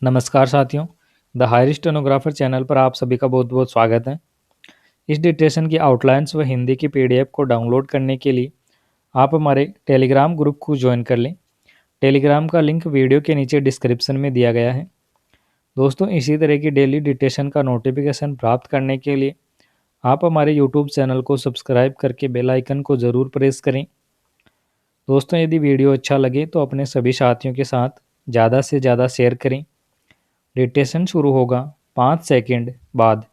नमस्कार साथियों, the higher stenographer channel पर आप सभी का बहुत बहुत स्वागत है। इस डिक्टेशन की आउटलाइंस व हिंदी की पीडीएफ को डाउनलोड करने के लिए आप हमारे टेलीग्राम ग्रुप को ज्वाइन कर लें। टेलीग्राम का लिंक वीडियो के नीचे डिस्क्रिप्शन में दिया गया है। दोस्तों, इसी तरह की डेली डिक्टेशन का नोटिफिकेशन प्राप्त करने के लिए आप हमारे यूट्यूब चैनल को सब्सक्राइब करके बेल आइकन को ज़रूर प्रेस करें। दोस्तों, यदि वीडियो अच्छा लगे तो अपने सभी साथियों के साथ ज़्यादा से ज़्यादा शेयर करें। डिक्टेशन शुरू होगा 5 सेकंड बाद।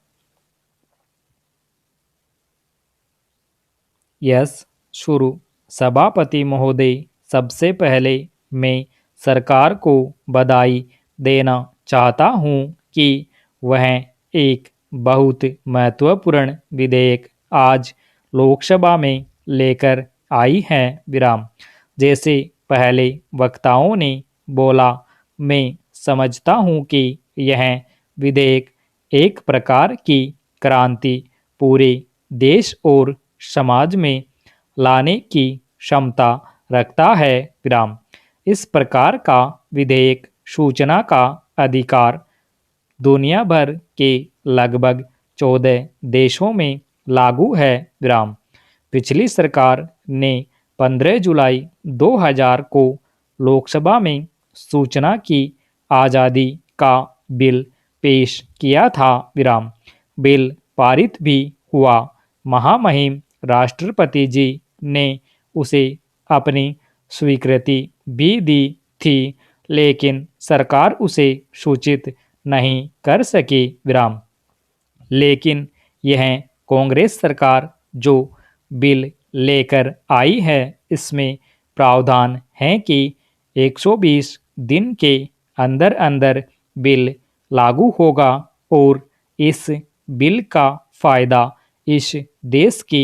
यस, शुरू। सभापति महोदय, सबसे पहले मैं सरकार को बधाई देना चाहता हूं कि वह एक बहुत महत्वपूर्ण विधेयक आज लोकसभा में लेकर आई है। विराम। जैसे पहले वक्ताओं ने बोला, मैं समझता हूं कि यह विधेयक एक प्रकार की क्रांति पूरे देश और समाज में लाने की क्षमता रखता है। विराम। इस प्रकार का विधेयक सूचना का अधिकार दुनिया भर के लगभग 14 देशों में लागू है। विराम। पिछली सरकार ने 15 जुलाई 2000 को लोकसभा में सूचना की आज़ादी का बिल पेश किया था। विराम। बिल पारित भी हुआ। महामहिम राष्ट्रपति जी ने उसे अपनी स्वीकृति भी दी थी, लेकिन सरकार उसे सूचित नहीं कर सकी। विराम। लेकिन यह कांग्रेस सरकार जो बिल लेकर आई है, इसमें प्रावधान है कि 120 दिन के अंदर अंदर बिल लागू होगा और इस बिल का फ़ायदा इस देश की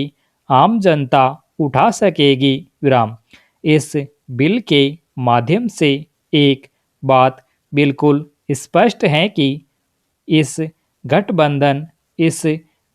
आम जनता उठा सकेगी। विराम। इस बिल के माध्यम से एक बात बिल्कुल स्पष्ट है कि इस गठबंधन, इस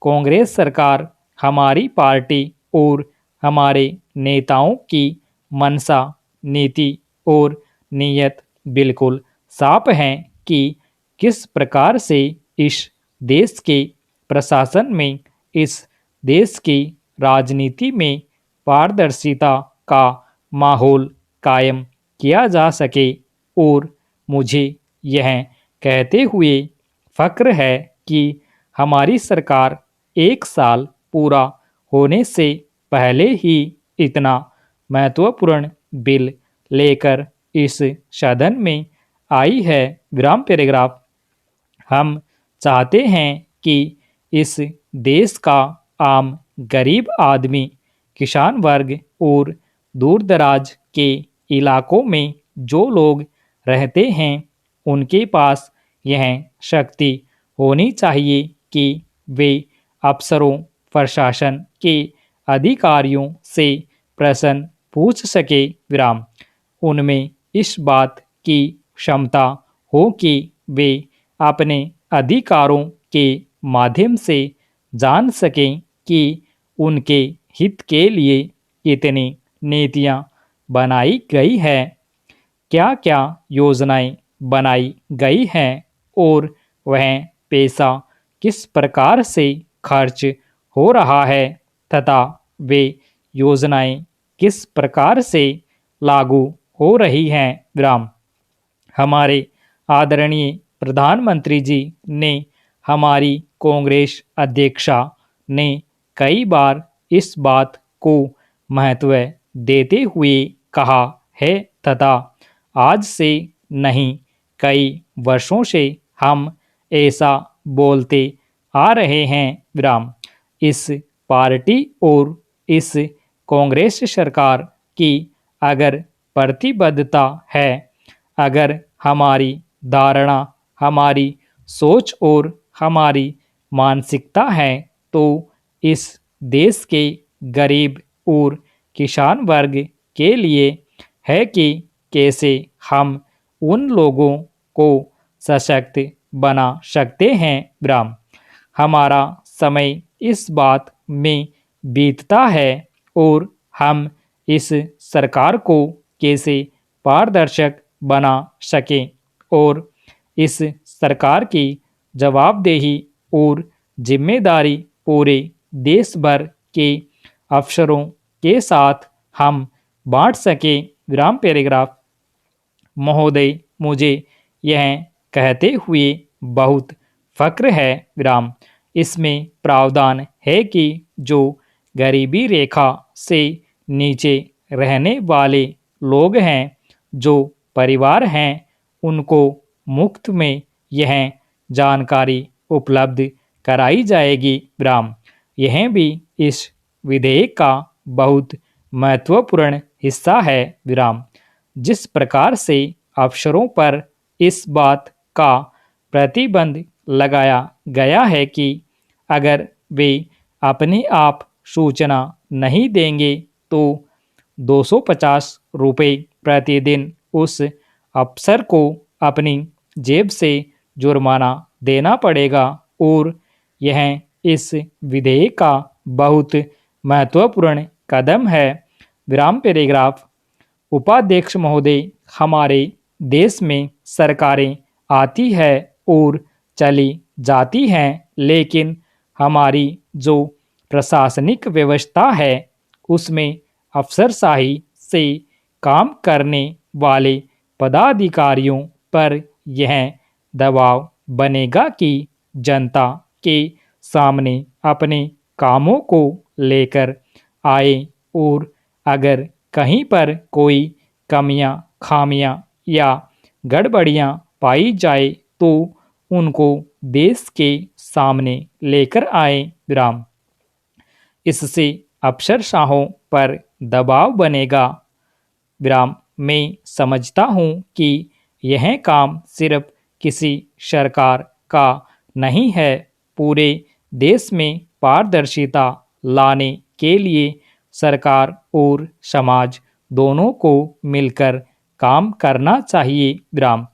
कांग्रेस सरकार, हमारी पार्टी और हमारे नेताओं की मंशा, नीति और नीयत बिल्कुल साफ है कि किस प्रकार से इस देश के प्रशासन में, इस देश की राजनीति में पारदर्शिता का माहौल कायम किया जा सके। और मुझे यह कहते हुए फ़ख्र है कि हमारी सरकार 1 साल पूरा होने से पहले ही इतना महत्वपूर्ण बिल लेकर इस सदन में आई है। विराम पैराग्राफ। हम चाहते हैं कि इस देश का आम गरीब आदमी, किसान वर्ग और दूर दराज के इलाकों में जो लोग रहते हैं, उनके पास यह शक्ति होनी चाहिए कि वे अफसरों, प्रशासन के अधिकारियों से प्रश्न पूछ सके। विराम। उनमें इस बात की क्षमता हो कि वे अपने अधिकारों के माध्यम से जान सकें कि उनके हित के लिए कितनी नीतियाँ बनाई गई है, क्या क्या योजनाएं बनाई गई हैं और वह पैसा किस प्रकार से खर्च हो रहा है तथा वे योजनाएं किस प्रकार से लागू हो रही हैं। विराम। हमारे आदरणीय प्रधानमंत्री जी ने, हमारी कांग्रेस अध्यक्षा ने कई बार इस बात को महत्व देते हुए कहा है तथा आज से नहीं, कई वर्षों से हम ऐसा बोलते आ रहे हैं। विराम। इस पार्टी और इस कांग्रेस सरकार की अगर प्रतिबद्धता है, अगर हमारी धारणा, हमारी सोच और हमारी मानसिकता है, तो इस देश के गरीब और किसान वर्ग के लिए है कि कैसे हम उन लोगों को सशक्त बना सकते हैं। विराम। हमारा समय इस बात में बीतता है और हम इस सरकार को कैसे पारदर्शक बना सकें और इस सरकार की जवाबदेही और जिम्मेदारी पूरे देश भर के अफसरों के साथ हम बांट सकें। विराम पैराग्राफ। महोदय, मुझे यह कहते हुए बहुत फक्र है विराम, इसमें प्रावधान है कि जो गरीबी रेखा से नीचे रहने वाले लोग हैं, जो परिवार हैं, उनको मुफ्त में यह जानकारी उपलब्ध कराई जाएगी विराम। यह भी इस विधेयक का बहुत महत्वपूर्ण हिस्सा है विराम। जिस प्रकार से अफसरों पर इस बात का प्रतिबंध लगाया गया है कि अगर वे अपने आप सूचना नहीं देंगे तो 250 रुपये प्रतिदिन उस अफसर को अपनी जेब से जुर्माना देना पड़ेगा और यह इस विधेयक का बहुत महत्वपूर्ण कदम है। विराम पैराग्राफ। उपाध्यक्ष महोदय, हमारे देश में सरकारें आती है और चली जाती हैं, लेकिन हमारी जो प्रशासनिक व्यवस्था है उसमें अफसरशाही से काम करने वाले पदाधिकारियों पर यह दबाव बनेगा कि जनता के सामने अपने कामों को लेकर आए और अगर कहीं पर कोई कमियां, खामियां या गड़बड़ियां पाई जाए तो उनको देश के सामने लेकर आए विराम। इससे अफसरशाहों पर दबाव बनेगा विराम। मैं समझता हूँ कि यह काम सिर्फ किसी सरकार का नहीं है, पूरे देश में पारदर्शिता लाने के लिए सरकार और समाज दोनों को मिलकर काम करना चाहिए विराम।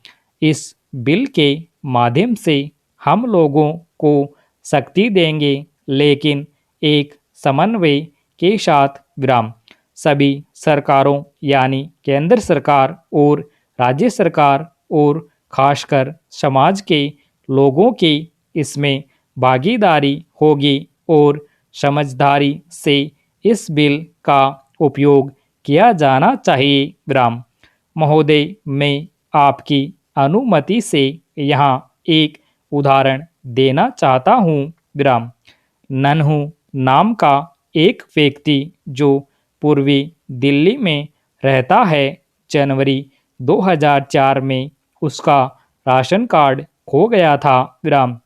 इस बिल के माध्यम से हम लोगों को शक्ति देंगे, लेकिन एक समन्वय के साथ विराम। सभी सरकारों यानी केंद्र सरकार और राज्य सरकार और खासकर समाज के लोगों की इसमें भागीदारी होगी और समझदारी से इस बिल का उपयोग किया जाना चाहिए विराम। महोदय, मैं आपकी अनुमति से यहाँ एक उदाहरण देना चाहता हूँ विराम। नन्हू नाम का एक व्यक्ति जो पूर्वी दिल्ली में रहता है, जनवरी 2004 में उसका राशन कार्ड खो गया था विराम।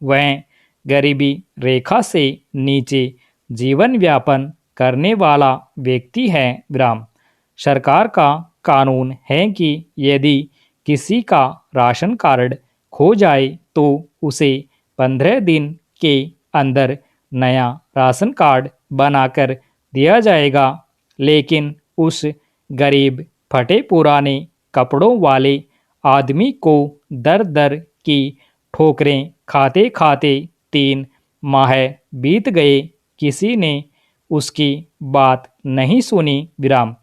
वह गरीबी रेखा से नीचे जीवन यापन करने वाला व्यक्ति है विराम। सरकार का कानून है कि यदि किसी का राशन कार्ड खो जाए तो उसे 15 दिन के अंदर नया राशन कार्ड बनाकर दिया जाएगा, लेकिन उस गरीब फटे पुराने कपड़ों वाले आदमी को दर दर की ठोकरें खाते खाते 3 माह बीत गए। किसी ने उसकी बात नहीं सुनी विराम।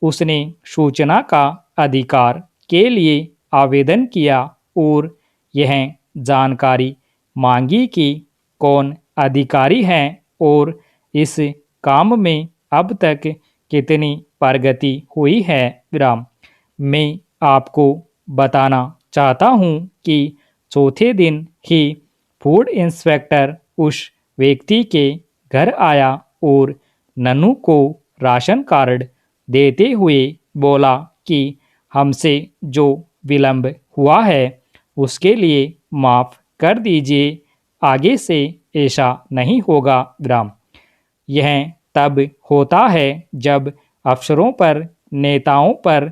उसने सूचना का अधिकार के लिए आवेदन किया और यह जानकारी मांगी कि कौन अधिकारी हैं और इस काम में अब तक कितनी प्रगति हुई है विराम। मैं आपको बताना चाहता हूँ कि चौथे दिन ही फूड इंस्पेक्टर उस व्यक्ति के घर आया और नन्हू को राशन कार्ड देते हुए बोला कि हमसे जो विलंब हुआ है उसके लिए माफ़ कर दीजिए, आगे से ऐसा नहीं होगा विराम। यह तब होता है जब अफसरों पर, नेताओं पर,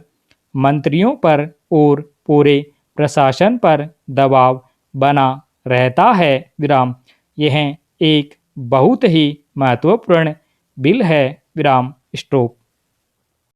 मंत्रियों पर और पूरे प्रशासन पर दबाव बना रहता है विराम। यह एक बहुत ही महत्वपूर्ण बिल है विराम। स्टॉप।